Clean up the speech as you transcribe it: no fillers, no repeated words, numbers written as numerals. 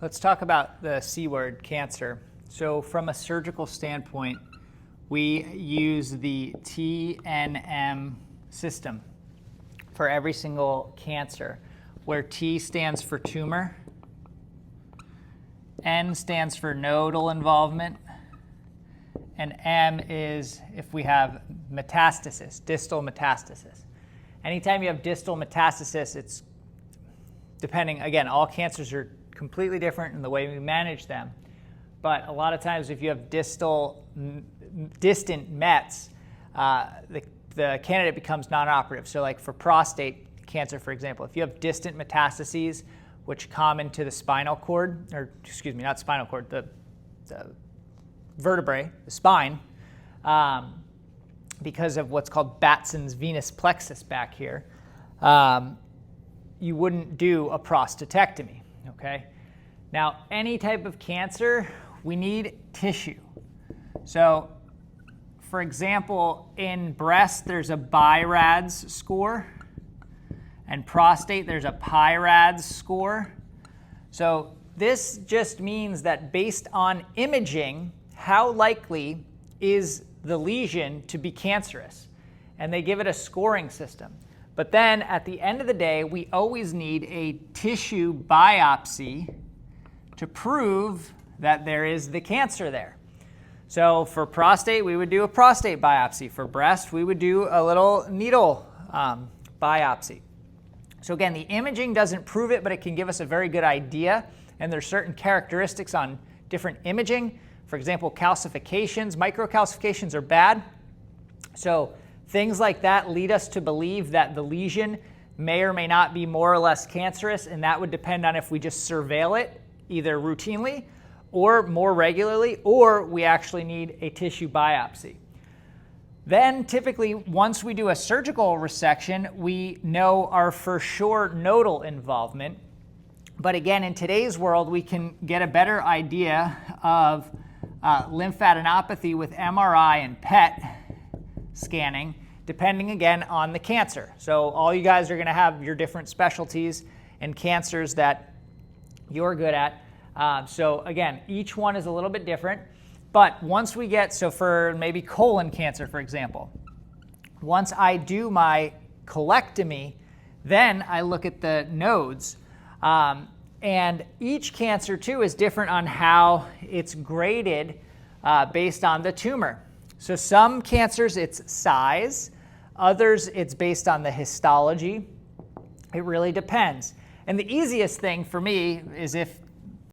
Let's talk about the C word, cancer. So from a surgical standpoint, we use the TNM system for every single cancer, where T stands for tumor, N stands for nodal involvement, and M is if we have metastasis, distal metastasis. Anytime you have distal metastasis, it's depending, again, all cancers are completely different in the way we manage them. But a lot of times if you have distant mets, the candidate becomes non-operative. So like for prostate cancer, for example, if you have distant metastases, which come into the spinal cord, or excuse me, not spinal cord, the vertebrae, the spine, because of what's called Batson's venous plexus back here, you wouldn't do a prostatectomy, okay? Now, any type of cancer, we need tissue. So, for example, in breast, there's a BI-RADS score, and prostate, there's a PI-RADS score. So this just means that based on imaging, how likely is the lesion to be cancerous? And they give it a scoring system. But then at the end of the day, we always need a tissue biopsy to prove that there is the cancer there. So for prostate, we would do a prostate biopsy. For breast, we would do a little needle biopsy. So again, the imaging doesn't prove it, but it can give us a very good idea. And there's certain characteristics on different imaging. For example, calcifications, microcalcifications are bad. So things like that lead us to believe that the lesion may or may not be more or less cancerous, and that would depend on if we just surveil it either routinely or more regularly, or we actually need a tissue biopsy. Then typically, once we do a surgical resection, we know our for sure nodal involvement. But again, in today's world, we can get a better idea of lymphadenopathy with MRI and PET scanning, depending again on the cancer. So all you guys are going to have your different specialties and cancers that you're good at. So again, each one is a little bit different. But once we get, so for maybe colon cancer, for example, once I do my colectomy, then I look at the nodes. And each cancer, too, is different on how it's graded based on the tumor. So some cancers, it's size. Others, it's based on the histology. It really depends. And the easiest thing for me is if